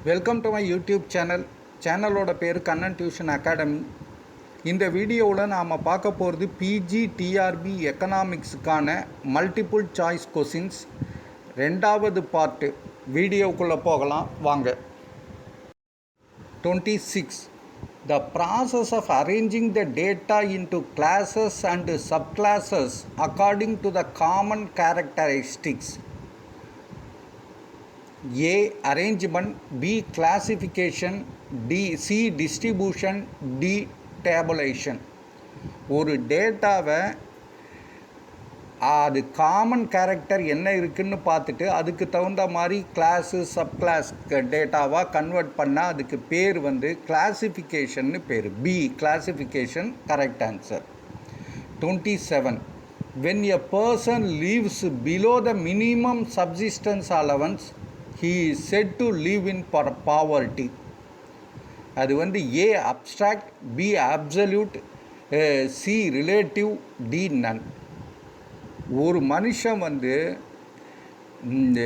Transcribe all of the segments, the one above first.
Welcome to my YouTube சேனலோட பேர் Kannan tuition academy. இந்த வீடியோவில் நாம் பார்க்க போகிறது pgtrb எக்கனாமிக்ஸுக்கான மல்டிபிள் சாய்ஸ் கொஸ்டின்ஸ் ரெண்டாவது பார்ட்டு. வீடியோக்குள்ளே போகலாம் வாங்க. 26. The process of arranging the data into classes and subclasses according to the common characteristics. A. Arrangement, B. Classification, C. Distribution, D. Tabulation. ஒரு டேட்டாவை அது காமன் கேரக்டர் என்ன இருக்குதுன்னு பார்த்துட்டு அதுக்கு தகுந்த மாதிரி கிளாஸு சப்கிளாஸ் டேட்டாவாக கன்வெர்ட் பண்ணால் அதுக்கு பேர் கிளாசிஃபிகேஷன்னு பேர். B. Classification correct answer. 27. When a person lives below the minimum subsistence allowance, he is said to live in poverty. அது A. abstract, B. absolute, C. relative, D. none. ஒரு மனுஷன் இந்த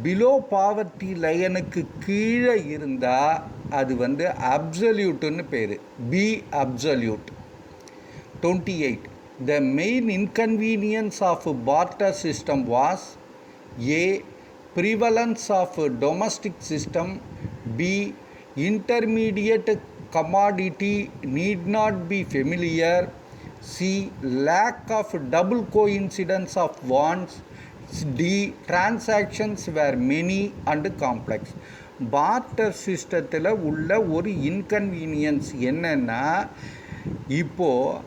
below poverty லைனுக்கு கீழே இருந்தால் அது அப்சல்யூட்டுன்னு பேர். B. Absolute. 28. The main inconvenience of barter system was A. prevalence of domestic system, B. intermediate commodity need not be familiar, C. lack of double coincidence of wants, D. transactions were many and complex. barter சிஸ்டத்தில் உள்ள ஒரு inconvenience என்னென்னா, இப்போது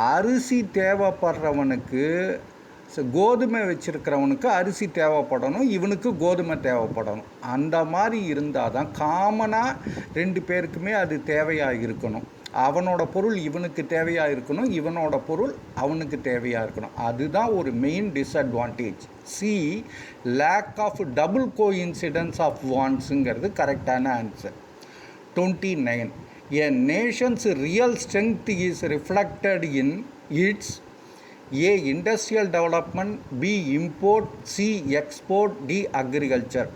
அரிசி தேவைப்படுறவனுக்கு கோதுமை வச்சுருக்கிறவனுக்கு அரிசி தேவைப்படணும், இவனுக்கு கோதுமை தேவைப்படணும். அந்த மாதிரி இருந்தால் தான் காமனாக ரெண்டு பேருக்குமே அது தேவையாக இருக்கணும். அவனோட பொருள் இவனுக்கு தேவையாக இருக்கணும், இவனோட பொருள் அவனுக்கு தேவையாக இருக்கணும். அதுதான் ஒரு main disadvantage. C. Lack of double coincidence of வாண்ட்ஸுங்கிறது கரெக்டான answer. 29. A nation's real strength is reflected in its A. industrial development, B. import, C. export, D. agriculture.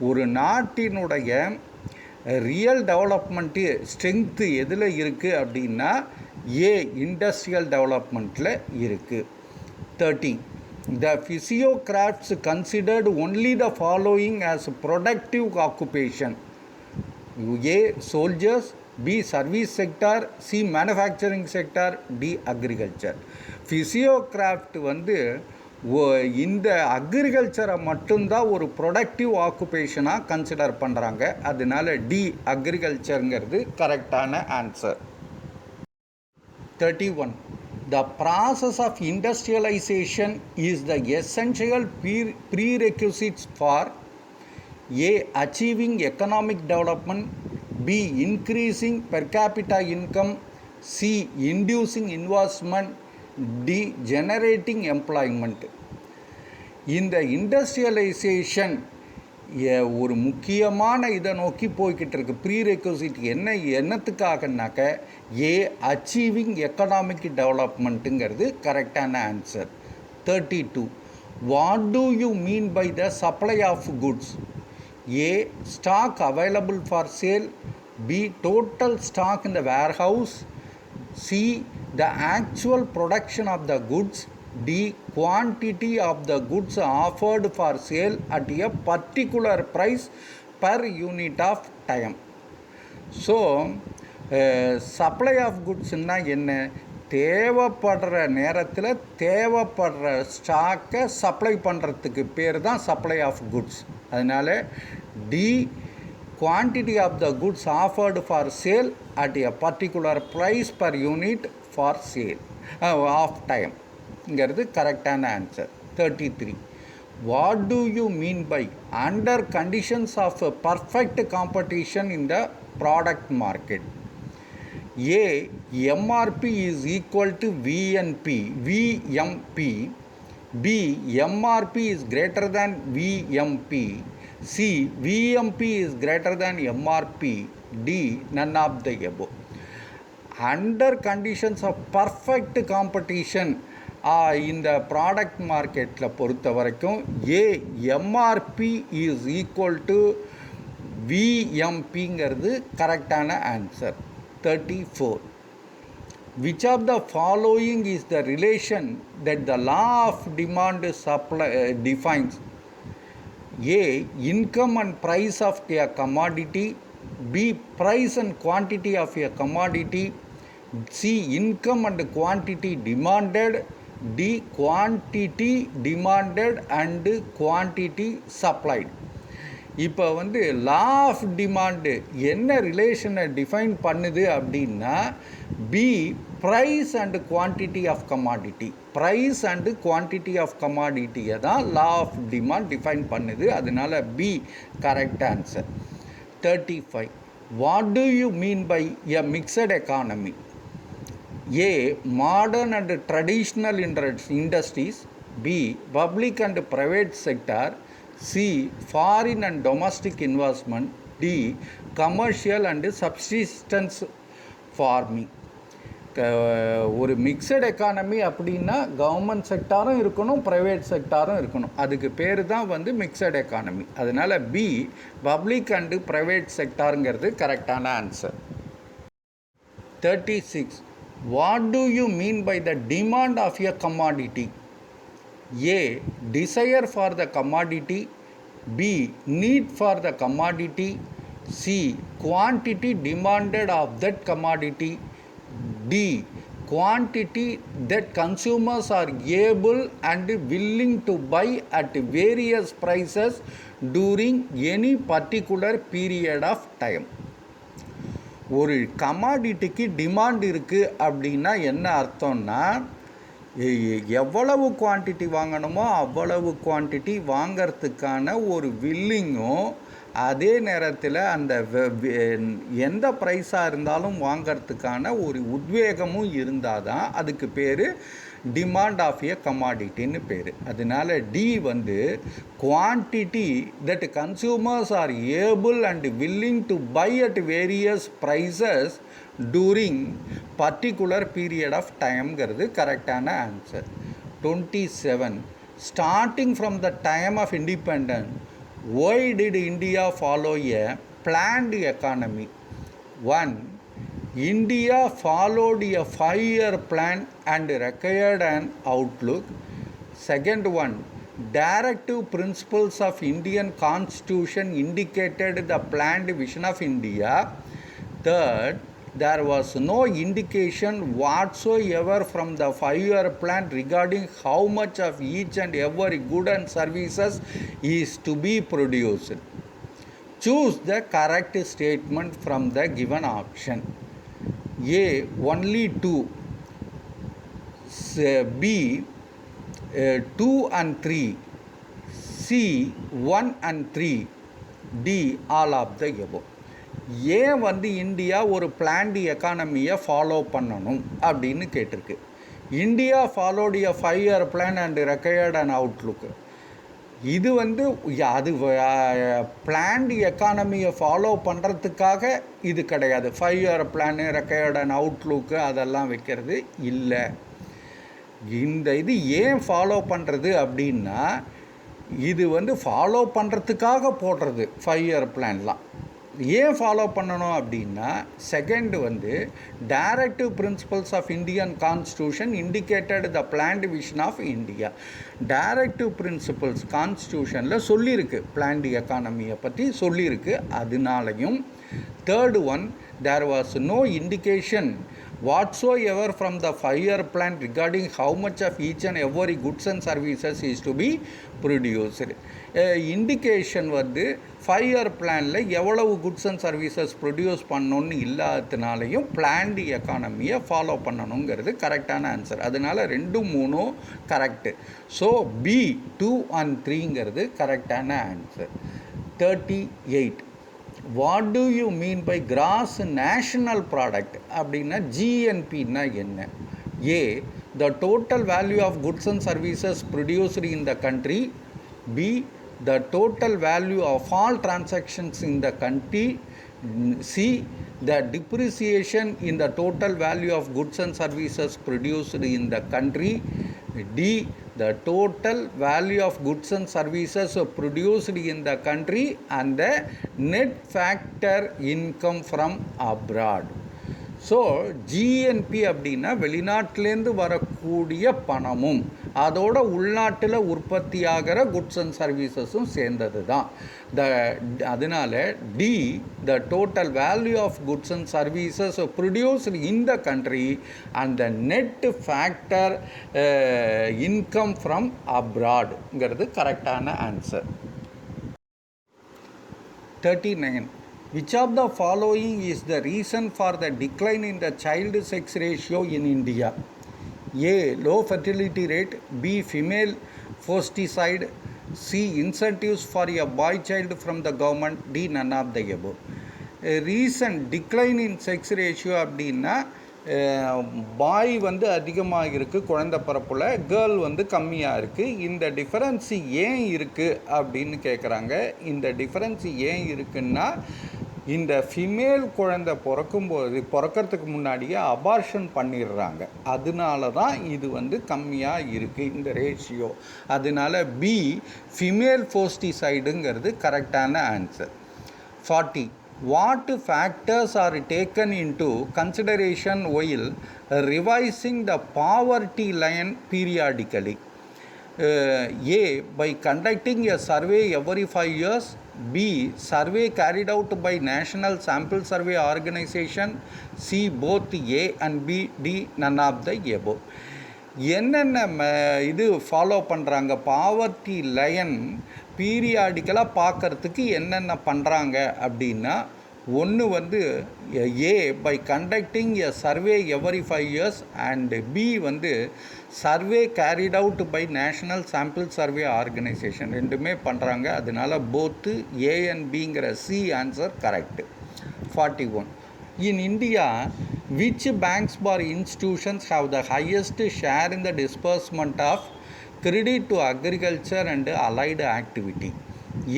ஒரு நாட்டினுடைய ரியல் டெவலப்மெண்ட்டு ஸ்ட்ரென்த்து எதில் இருக்குது அப்படின்னா ஏ. இண்டஸ்ட்ரியல் டெவலப்மெண்ட்டில் இருக்குது. 30. The physiocrafts considered only the following as productive occupation. A. soldiers, B. service sector, C. manufacturing sector, D. agriculture. ஃபிசியோகிராஃப்ட் இந்த அக்ரிகல்ச்சரை மட்டும்தான் ஒரு productive ஆக்குபேஷனாக consider பண்ணுறாங்க. அதனால டி. அக்ரிகல்ச்சருங்கிறது கரெக்டான answer. 31. The process of industrialization is the essential prerequisites for A. achieving economic development, B. increasing per capita income, C. inducing investment, D. generating employment. இந்த industrialisation ஒரு முக்கியமான இதை நோக்கி போய்கிட்டு இருக்கு. ப்ரீரெக்வசிட் என்னத்துக்காகனாக்க ஏ. அச்சீவிங் எக்கனாமிக் டெவலப்மெண்ட்டுங்கிறது கரெக்டான answer. 32. What do you mean by the supply of goods? A. Stock available for sale, B. Total stock in the warehouse, C. the actual production of the goods, D. quantity of the goods offered for sale at a particular price per unit of time. So supply of goods என்ன? தேவைப்படுற நேரத்தில் தேவைப்படுற ஸ்டாக்கை supply பண்ணுறதுக்கு பேர் தான் supply of goods. அதனால் D. quantity of the goods offered for sale at a particular price per unit for sale of time இங்கிறது கரெக்டான answer. 33. What do you mean by under conditions of perfect competition in the product market? A. MRP is equal to VMP. B. MRP is greater than VMP. C. VMP is greater than MRP. D. none of the above. Under conditions of perfect competition இந்த product மார்க்கெட்டில் பொறுத்த வரைக்கும் ஏ. MRP is equal to விஎம்பிங்கிறது கரெக்டான answer. 34. Which of the following is the relation that the law of demand supply defines? A. Income and price of a commodity. B. Price and quantity of a commodity. C. Income and quantity demanded. D. Quantity demanded and quantity supplied. இப்போ வந்து லா of demand என்ன ரிலேஷனை define பண்ணுது அப்படின்னா B price and quantity of commodity. Price and quantity of கமாடிட்டியை தான் law of demand define பண்ணுது. அதனால B correct answer. 35. What do you mean by a mixed economy? A. Modern and traditional industries. B. Public and private sector. C. Foreign and domestic investment. D. Commercial and subsistence farming. ஒரு mixed economy அப்படின்னா government செக்டாரும் இருக்கணும், private செக்டாரும் இருக்கணும். அதுக்கு பேர் தான் வந்து mixed economy. அதனால் B public and private செக்டாருங்கிறது கரெக்டான answer. 36. What do you mean by the demand of a commodity? A. Desire for the commodity. B. Need for the commodity. C. Quantity demanded of that commodity. D. Quantity that consumers are able and willing to buy at various prices during any particular period of time. ஒரு கமாடிட்டிக்கு demand இருக்குது அப்படின்னா என்ன அர்த்தம்னா எவ்வளவு quantity வாங்கணுமோ அவ்வளவு quantity வாங்கிறதுக்கான ஒரு வில்லிங்கும், அதே நேரத்தில் அந்த எந்த ப்ரைஸாக இருந்தாலும் வாங்கிறதுக்கான ஒரு உத்வேகமும் இருந்தால் தான் அதுக்கு பேர் டிமாண்ட் ஆஃப் எ கமாடிட்டின்னு பேர். அதனால் டி வந்து quantity that consumers are able and willing to buy at various prices during particular period of டைம்ங்கிறது கரெக்டான answer. 27. Starting from the time of independence, why did India follow a planned economy? 1. India followed a 5-year plan and required an outlook. Second one, directive principles of Indian Constitution indicated the planned vision of India. Third, there was no indication whatsoever from the 5-year plan regarding how much of each and every good and services is to be produced. Choose the correct statement from the given option. A. Only 2. B. 2 and 3. C. 1 and 3. D. All of the above. ஏன் வந்து India ஒரு planned எக்கானமியை follow பண்ணணும் அப்படின்னு கேட்டிருக்கு. India followed a 5-year plan and required and Outlook. இது வந்து அது planned எக்கானமியை follow பண்ணுறதுக்காக இது கிடையாது. 5-year plan required and outlook அதெல்லாம் வைக்கிறது இல்லை. இந்த இது ஏன் ஃபாலோ பண்ணுறது அப்படின்னா இது வந்து ஃபாலோ பண்ணுறதுக்காக போடுறது 5-year பிளான்லாம். ஏன் ஃபாலோ பண்ணணும் அப்படின்னா செகண்ட் வந்து directive principles of Indian constitution indicated the planned vision of India. Directive principles கான்ஸ்டியூஷனில் சொல்லியிருக்கு, பிளான்டு எக்கானமியை பற்றி சொல்லியிருக்கு. அதனாலையும் third one, there was no indication whatsoever from the 5-year plan regarding how much of each and every goods and services is to be produced. Indication வந்து 5-year பிளானில் எவ்வளவு goods and services produce பண்ணணுன்னு இல்லாததுனாலையும் planned எக்கானமியை follow பண்ணணுங்கிறது கரெக்டான answer. அதனால் 2, 3 correct. So B 2 and 3ங்கிறது கரெக்டான answer. 38. What do you mean by gross national product அப்படின்னா ஜிஎன்பின்னா என்ன? A. The total value of goods and services produced in the country. B. The total value of all transactions in the country. C. The depreciation in the total value of goods and services produced in the country. D. the total value of goods and services produced in the country and the net factor income from abroad. So GNB அப்படின்னா வெளிநாட்டிலேருந்து வரக்கூடிய பணமும் அதோட உள்நாட்டில் உற்பத்தி ஆகிற goods and சர்வீசஸும் சேர்ந்தது தான். அதனால D the total value of goods and services produced in the country and the net factor income from அப்ராட்ங்கிறது கரெக்டான answer. 39. Which of the following is the reason for the decline in the child sex ratio in India? A. Low fertility rate. B. Female foeticide. C. Incentives for a boy child from the government. D. None of the above. Recent decline in sex ratio அப்படின்னா பாய் வந்து அதிகமாக இருக்குது குழந்தை பிறப்பில், girl வந்து கம்மியாக இருக்குது. இந்த டிஃபரன்ஸு ஏன் இருக்குது அப்படின்னு கேட்குறாங்க. இந்த டிஃபரன்ஸு ஏன் இருக்குன்னா இந்த ஃபிமேல் குழந்தை பிறக்கிறதுக்கு முன்னாடியே அபார்ஷன் பண்ணிடுறாங்க. அதனால தான் இது வந்து கம்மியாக இருக்குது இந்த ரேஷியோ. அதனால பி ஃபிமேல் ஃபோஸ்டிசைடுங்கிறது கரெக்டான answer. 40. What factors are taken into consideration while revising the poverty line periodically? A. By conducting a survey every 5 years. B. Survey carried out by National Sample Survey Organization. C. Both A and B. D. None of the above. என்னென்ன இது follow பண்ணுறாங்க, poverty line பீரியாடிக்கலாக பார்க்குறதுக்கு என்னென்ன பண்ணுறாங்க அப்படின்னா, ஒன்று வந்து A by conducting a survey every 5 years and B வந்து survey carried out by national sample survey organisation ரெண்டுமே பண்ணுறாங்க. அதனால போத்து ஏ அண்ட் பிங்கிற C answer correct. 41. In India, which banks or institutions have the highest share in the disbursement of credit to agriculture and allied activity?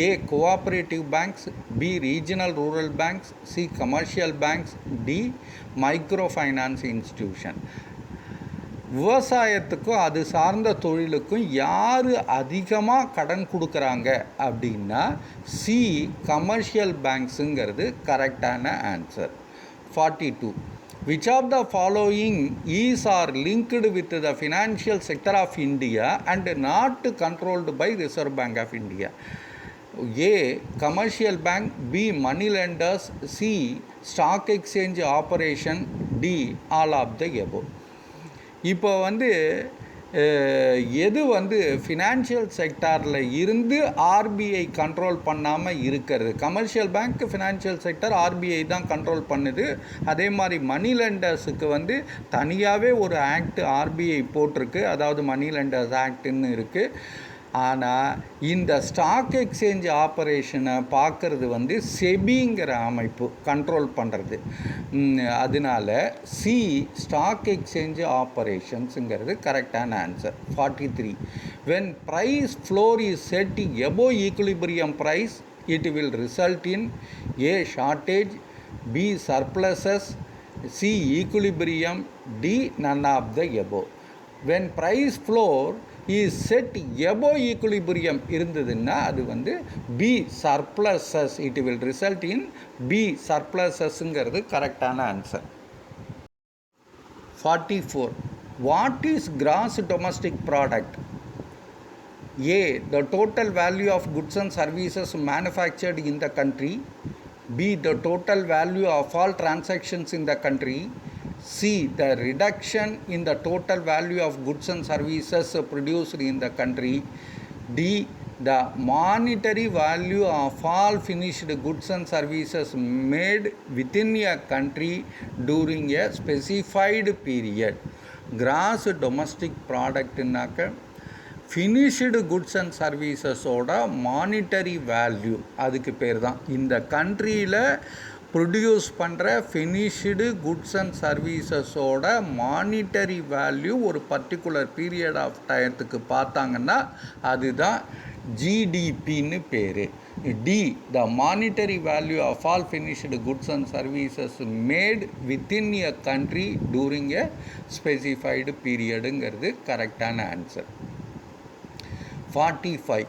A. Cooperative banks. B. Regional rural banks. C. Commercial banks. D. Microfinance institution. விவசாயத்துக்கும் அது சார்ந்த தொழிலுக்கும் யார் அதிகமாக கடன் கொடுக்குறாங்க அப்படின்னா C commercial பேங்க்ஸுங்கிறது கரெக்டான answer. 42. Which of the following is or linked with the financial sector of India and not controlled by Reserve Bank of India? A. Commercial bank. B. Money lenders. C. Stock exchange operation. D. All of the above. இப்போ வந்து எது வந்து financial செக்டாரில் இருந்து RBI control பண்ணாமல் இருக்கிறது? Commercial bank financial sector RBI தான் control பண்ணுது. அதே மாதிரி மணி லெண்டர்ஸுக்கு வந்து தனியாகவே ஒரு ஆக்ட் ஆர்பிஐ போட்டிருக்கு, அதாவது மணி லெண்டர்ஸ் ஆக்டுன்னு இருக்குது. ஆனால் இந்த ஸ்டாக் எக்ஸ்சேஞ்ச் ஆப்ரேஷனை பார்க்குறது வந்து செபிங்கிற அமைப்பு கண்ட்ரோல் பண்ணுறது. அதனால சி ஸ்டாக் எக்ஸ்சேஞ்ச் ஆப்ரேஷன்ஸுங்கிறது கரெக்டான answer. 43. When price floor is set above equilibrium price, it will result in A. shortage, B. surpluses, C. equilibrium, D. none of the above. When price floor is set above equilibrium இருந்ததுன்னா அது வந்து B. surpluses. it will result in B. surplusesங்கிறது கரெக்டான answer. 44. What is gross domestic product? A. The total value of goods and services manufactured in the country. B. The total value of all transactions in the country. C. The reduction in the total value of goods and services produced in the country. D. The monetary value of all finished goods and services made within a country during a specified period. Gross domestic product னாக்க finished goods and சர்வீசஸோட monetary value, அதுக்கு பேர் தான் இந்த கண்ட்ரியில் produce பண்ணுற finished goods and சர்வீசஸோட monetary value ஒரு பர்டிகுலர் பீரியட் ஆஃப் டயத்துக்கு பார்த்தாங்கன்னா அதுதான் ஜிடிபின்னு பேர். D. The monetary value of all finished goods and services made within a country during a specified பீரியடுங்கிறது கரெக்டான answer. 45.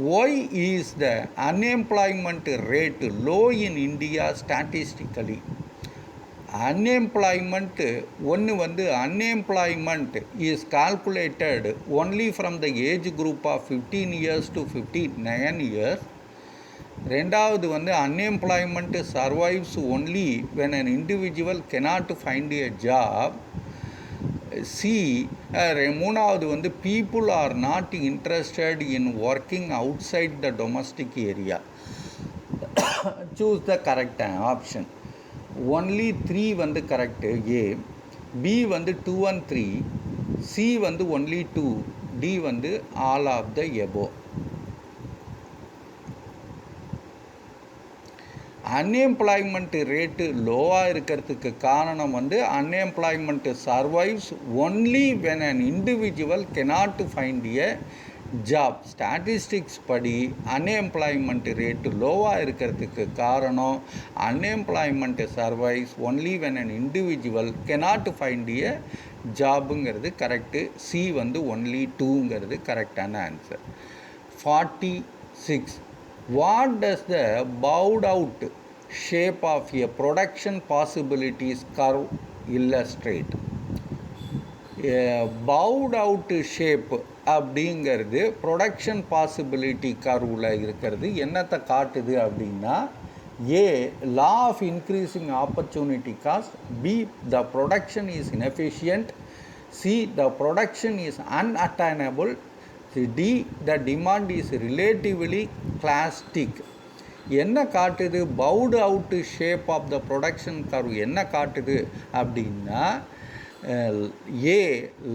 Why is the unemployment rate low in India statistically? Unemployment unemployment is calculated only from the age group of 15 years to 59 years. ரெண்டாவது unemployment survives only when an individual cannot find a job. மூணாவது people are not interested in working outside the domestic area. Choose the correct option. Only 3 correct. A. B 2 and 3. C only 2. D all of the above. Unemployment rate லோவாக இருக்கிறதுக்கு காரணம் unemployment survives only when an individual cannot find a job. Statistics படி unemployment rate லோவாக இருக்கிறதுக்கு காரணம் unemployment survives only when an individual cannot find a ஜாபுங்கிறது correct. C only 2ங்கிறது கரெக்டான answer. 46. What does the bowed out shape of a production possibilities curve illustrate? Bowed out shape அப்படிங்கிறது production possibility கர்வில் இருக்கிறது. என்னத்தை காட்டுது அப்படின்னா, A law of increasing opportunity cost, B the production is inefficient, C the production is unattainable, D the demand is relatively elastic. என்ன காட்டுது? Bowed out shape of the production curve என்ன காட்டுது அப்படின்னா, A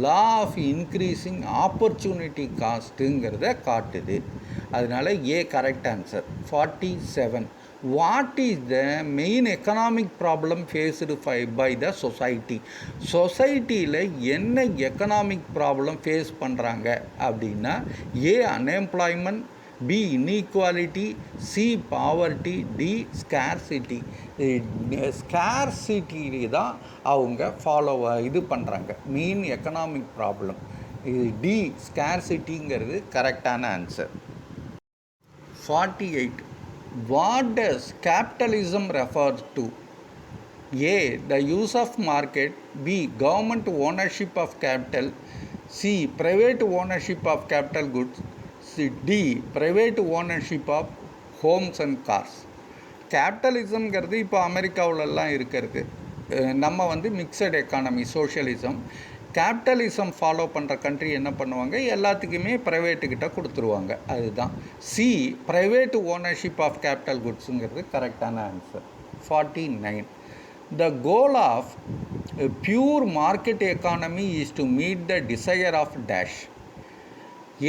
law of increasing opportunity காஸ்ட்டுங்கிறத காட்டுது. அதனால் A correct answer. 47. What is the main economic problem faced by the society? சொசைட்டியில் என்ன எக்கனாமிக் ப்ராப்ளம் ஃபேஸ் பண்ணுறாங்க அப்படின்னா, A unemployment, B inequality, C poverty, D scarcity. Scarcity தான் அவங்க இது பண்ணுறாங்க மெயின் எக்கனாமிக் ப்ராப்ளம். இது டி ஸ்கேர்சிட்டிங்கிறது கரெக்டான answer. 48. What does capitalism refer to? A. The use of market, B. Government ownership of capital, C. Private ownership of capital goods, D. Private ownership of homes and cars. கேபிட்டலிசம்ங்கிறது இப்போ அமெரிக்காவிலலாம் இருக்கிறது. நம்ம mixed economy socialism. Capitalism follow பண்ணுற country என்ன பண்ணுவாங்க, எல்லாத்துக்குமே ப்ரைவேட்டுக்கிட்ட கொடுத்துருவாங்க. அதுதான் C private ownership of capital குட்ஸுங்கிறது கரெக்டான answer. 49. The goal of a pure market economy is to meet the desire of dash.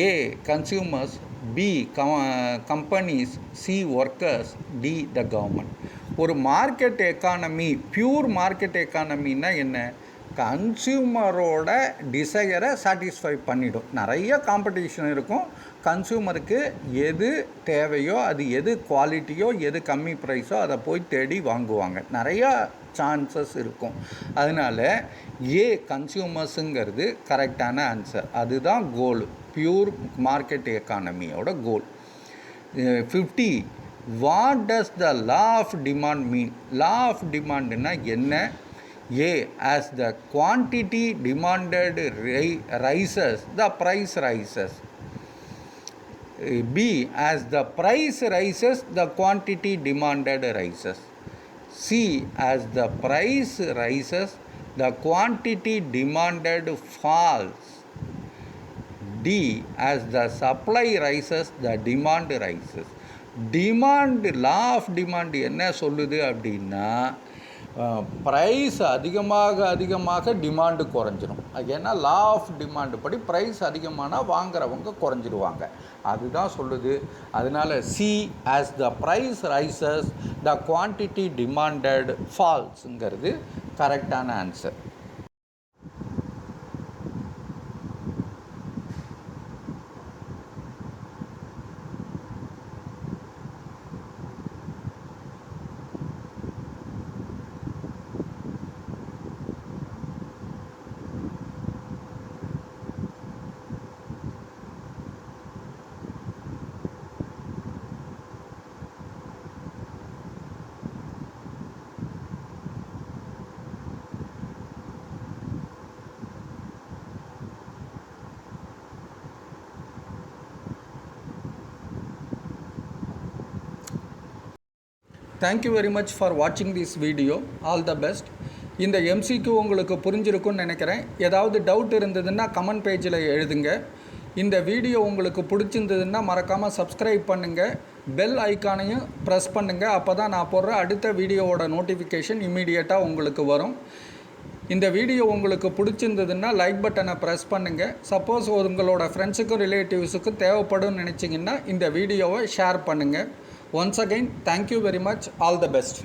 A. Consumers, B. Companies, C. Workers, D. The government. ஒரு மார்க்கெட் எக்கானமி, பியூர் மார்க்கெட் எக்கானமின்னா என்ன? கன்சியூமரோட டிசையரை satisfy பண்ணிடும். நிறைய competition இருக்கும். கன்சியூமருக்கு எது தேவையோ, அது எது குவாலிட்டியோ, எது கம்மி ப்ரைஸோ அதை போய் தேடி வாங்குவாங்க. நிறையா சான்சஸ் இருக்கும். அதனால் ஏ கன்சியூமர்ஸுங்கிறது கரெக்டான ஆன்சர். அதுதான் கோல், பியூர் மார்க்கெட் எக்கானமியோட goal. 50. What does the law of demand mean? Law of டிமாண்டுன்னா என்ன? A. As the quantity demanded rises, the price rises. B. As the price rises, the quantity demanded rises. C. As the price rises, the quantity demanded falls. D. As the supply rises, the demand rises. Demand, law of demand என்ன சொல்லுது அப்படின்னா, price அதிகமாக demand குறைஞ்சிரும். ஏன்னா law of demand படி price அதிகமானால் வாங்குறவங்க குறைஞ்சிடுவாங்க. அதுதான் சொல்லுது. அதனால் C as the price rises the quantity demanded ஃபால்ஸுங்கிறது கரெக்டான answer. Thank you very much for வாட்சிங் this video. All the best. இந்த எம்சிக்கு உங்களுக்கு புரிஞ்சிருக்கும்னு நினைக்கிறேன். ஏதாவது டவுட் இருந்ததுன்னா கமெண்ட் பேஜில் எழுதுங்க. இந்த வீடியோ உங்களுக்கு பிடிச்சிருந்ததுன்னா மறக்காமல் சப்ஸ்கிரைப் பண்ணுங்கள், பெல் ஐக்கானையும் ப்ரெஸ் பண்ணுங்கள். அப்போ தான் நான் போடுற அடுத்த வீடியோவோட நோட்டிஃபிகேஷன் இம்மீடியட்டாக உங்களுக்கு வரும். இந்த வீடியோ உங்களுக்கு பிடிச்சிருந்ததுன்னா லைக் பட்டனை ப்ரெஸ் பண்ணுங்கள். சப்போஸ் உங்களோட ஃப்ரெண்ட்ஸுக்கும் ரிலேட்டிவ்ஸுக்கும் தேவைப்படும்னு நினச்சிங்கன்னா இந்த வீடியோவை ஷேர் பண்ணுங்கள். Once again, thank you very much. All the best.